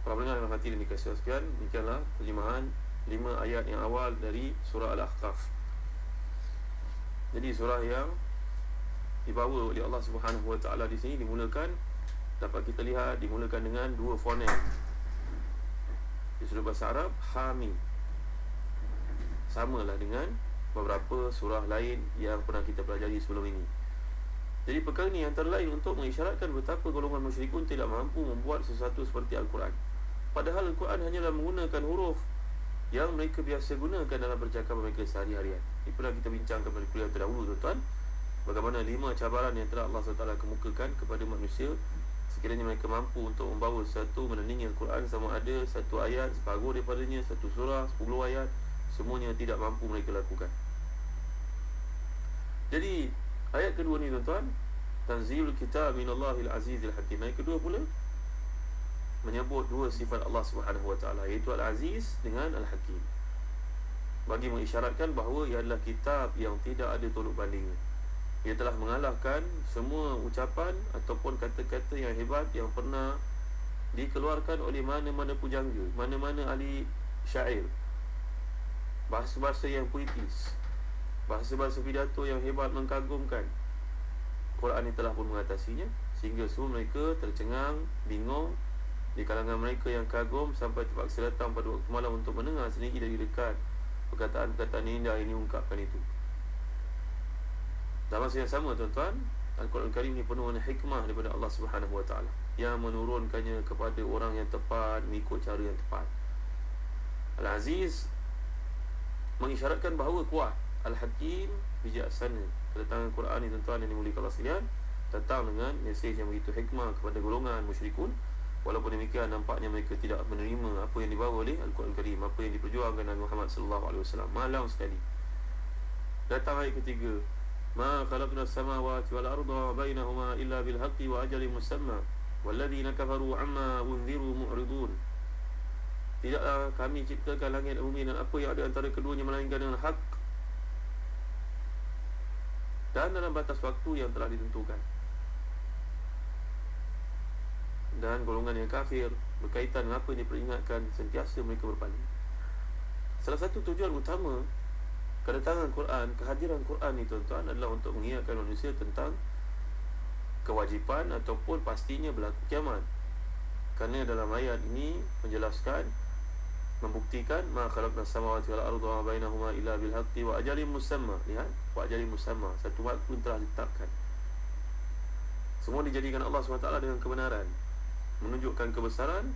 Para pendengar dalam hati dan dikasihi sekalian, demikianlah terjemahan 5 ayat yang awal dari surah Al-Ahqaf. Jadi surah yang dibawa oleh Allah Subhanahu Wa Taala di sini dimulakan, dapat kita lihat dimulakan dengan 2 fonem. Di sudut bahasa Arab, Hamim, samalah dengan beberapa surah lain yang pernah kita pelajari sebelum ini. Jadi perkara ini antara lain untuk mengisyaratkan betapa golongan musyrikun tidak mampu membuat sesuatu seperti Al-Quran. Padahal Al-Quran hanyalah menggunakan huruf yang mereka biasa gunakan dalam percakapan mereka sehari-harian. Ini pernah kita bincangkan pada kuliah terdahulu, tuan-tuan, bagaimana 5 cabaran yang telah Allah SWT kemukakan kepada manusia sekiranya mereka mampu untuk membawa satu menandingi Al-Quran, sama ada satu ayat, separuh daripadanya, satu surah, 10 ayat, semuanya tidak mampu mereka lakukan. Jadi ayat kedua ni, tuan-tuan, Tanzilul Kitab Minallahil Azizil Hakim. Ayat kedua pula menyebut 2 sifat Allah Subhanahu Wa Taala, iaitu Al-Aziz dengan Al-Hakim, bagi mengisyaratkan bahawa ia adalah kitab yang tidak ada tolak bandingnya. Ia telah mengalahkan semua ucapan ataupun kata-kata yang hebat yang pernah dikeluarkan oleh mana-mana pujangga, mana-mana ahli syair, bahasa-bahasa yang puitis, bahasa-bahasa pidato yang hebat mengkagumkan. Quran ini telah pun mengatasinya, sehingga semua mereka tercengang, bingung. Di kalangan mereka yang kagum sampai terpaksa datang pada waktu malam untuk mendengar sendiri dari dekat perkataan-perkataan indah ini ungkapkan itu. Dalam masa yang sama, tuan-tuan, Al-Quran Karim ini penuh dengan hikmah daripada Allah Subhanahu Wa Taala yang menurunkannya kepada orang yang tepat, mengikut cara yang tepat. Al-Aziz mengisyaratkan bahawa kuat, Al-Hakim bijaksana. Kedatangan Quran ini, tuan-tuan yang dimuliakan Allah sekalian, datang dengan mesej yang begitu hikmah kepada golongan musyrikun. Walaupun demikian, nampaknya mereka tidak menerima apa yang dibawa oleh Al-Quran Karim, apa yang diperjuangkan Nabi Muhammad SAW. Malang sekali. Datang ayat ketiga, Ma khalaqna as-samawati wal arda bainahuma illa bil haqqi wa ajalin musamma walladzina kafaru amma unziru mu'ridun. Tidaklah kami ciptakan langit dan bumi dan apa yang ada antara keduanya melainkan dengan hak dan dalam batas waktu yang telah ditentukan. Dan golongan yang kafir berkaitan dengan apa yang diperingatkan, sentiasa mereka berpaling. Salah satu tujuan utama kedatangan Quran, kehadiran Quran ni, tuan-tuan, adalah untuk mengingatkan manusia tentang kewajipan ataupun pastinya berlaku kiamat. Kerana dalam ayat ini menjelaskan, membuktikan ma khalaqna as-samawati wal arda wa bainahuma illa bil haqqi wa ajalin musamma. Lihat, wa ajalin musamma, satu waktu telah ditetapkan. Semua dijadikan Allah SWT dengan kebenaran, menunjukkan kebesaran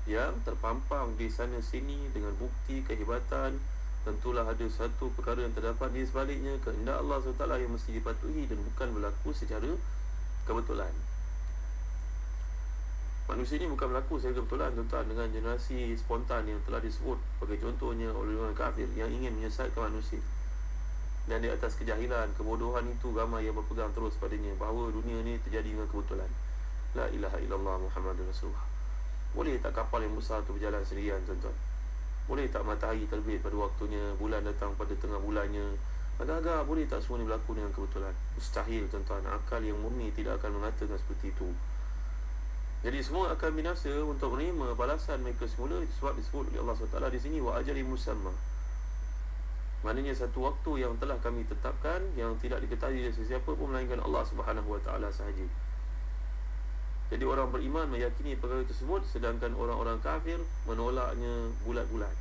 yang terpampang di sana sini dengan bukti kehebatan. Tentulah ada satu perkara yang terdapat di sebaliknya, kehendak Allah SWT yang mesti dipatuhi dan bukan berlaku secara kebetulan. Manusia ini bukan berlaku secara kebetulan, tuan-tuan, dengan generasi spontan yang telah disebut sebagai contohnya oleh orang kafir yang ingin menyesatkan manusia. Dan di atas kejahilan, kebodohan itu ramai yang berpegang terus padanya, bahawa dunia ini terjadi dengan kebetulan. La ilaha illallah Muhammadur Rasulullah. Boleh tak kapal yang besar itu berjalan sendirian, tuan-tuan? Boleh tak matahari terbit pada waktunya, bulan datang pada tengah bulannya? Agak-agak boleh tak semua ini berlaku dengan kebetulan? Mustahil, tuan-tuan. Akal yang murni tidak akan mengatakan seperti itu. Jadi semua akan binasa untuk menerima balasan mereka semula, sebab disebut oleh Allah SWT di sini wa ajali musamma. Maknanya satu waktu yang telah kami tetapkan, yang tidak diketahui oleh sesiapa pun melainkan Allah Subhanahu Wa Taala sahaja. Jadi orang beriman meyakini perkara tersebut, sedangkan orang-orang kafir menolaknya bulat-bulat.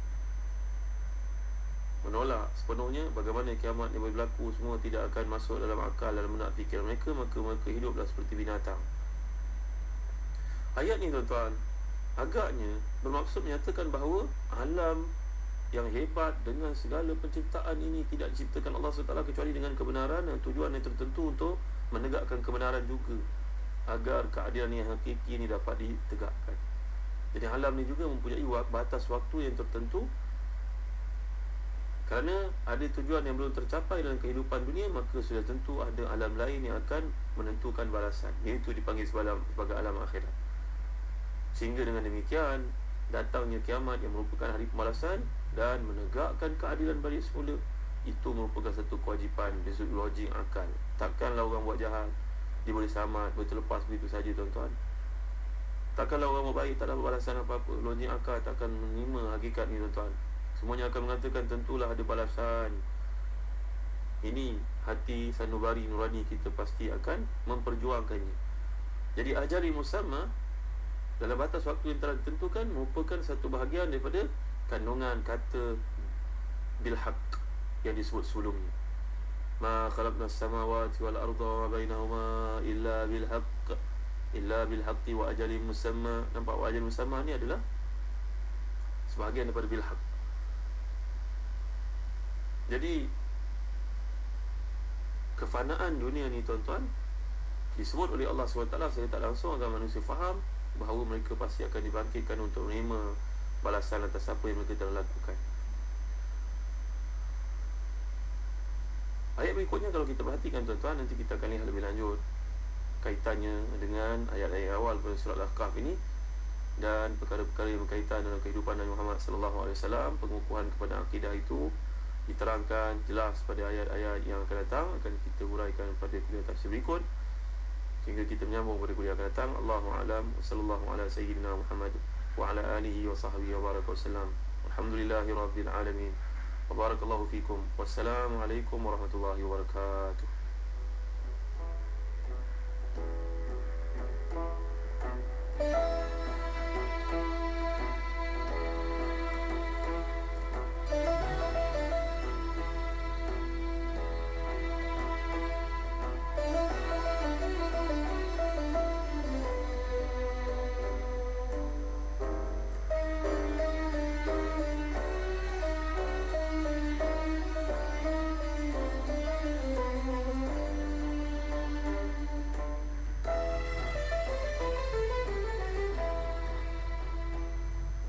Menolak sepenuhnya bagaimana kiamat yang berlaku, semua tidak akan masuk dalam akal, dalam benak fikir mereka, maka mereka hiduplah seperti binatang. Ayat ni, tuan-tuan, agaknya bermaksud menyatakan bahawa alam yang hebat dengan segala penciptaan ini tidak diciptakan Allah SWT kecuali dengan kebenaran dan tujuan yang tertentu untuk menegakkan kebenaran juga, agar keadilan yang hakiki ini dapat ditegakkan. Jadi alam ni juga mempunyai batas waktu yang tertentu. Kerana ada tujuan yang belum tercapai dalam kehidupan dunia, maka sudah tentu ada alam lain yang akan menentukan balasan, iaitu dipanggil sebagai alam akhirat. Sehingga dengan demikian, datangnya kiamat yang merupakan hari pembalasan dan menegakkan keadilan balik semula, itu merupakan satu kewajipan dari sudut logik akal. Takkanlah orang buat jahat dia boleh selamat, boleh terlepas begitu saja, tuan-tuan. Takkanlah orang baik tak dapat balasan apa-apa. Logik akal takkan menerima hakikat ni tuan-tuan. Semuanya akan mengatakan tentulah ada balasan. Ini hati sanubari nurani kita pasti akan memperjuangkannya. Jadi ajali musamma dalam batas waktu yang telah ditentukan merupakan satu bahagian daripada kandungan kata bilhaq yang disebut sebelumnya. Ma khalaqnas samawati wal arda wa bainahuma illa bilhaqqi wa ajalin musamma. Nampak, wa ajalin musamma ni adalah sebahagian daripada bilhaq. Jadi kefanaan dunia ni tuan-tuan disebut oleh Allah SWT secara tak langsung agar manusia faham bahawa mereka pasti akan dibangkitkan untuk menerima balasan atas apa yang mereka telah lakukan. Ayat berikutnya kalau kita perhatikan tuan-tuan, nanti kita akan lihat lebih lanjut kaitannya dengan ayat-ayat awal pada surah Al-Kahf ini dan perkara-perkara yang berkaitan dengan kehidupan Nabi Muhammad SAW. Pengukuhan kepada akidah itu diterangkan jelas pada ayat-ayat yang akan datang, akan kita huraikan pada kuliah tafsir berikut sehingga kita menyambung pada kuliah akan datang. Allahu a'lam. Sallallahu ala sayyidina Muhammad wa ala alihi wa sahbihi wa baraka wasallam. Alhamdulillahirabbil alamin. Wa barakallahu fikum. Wassalamu alaikum warahmatullahi wabarakatuh.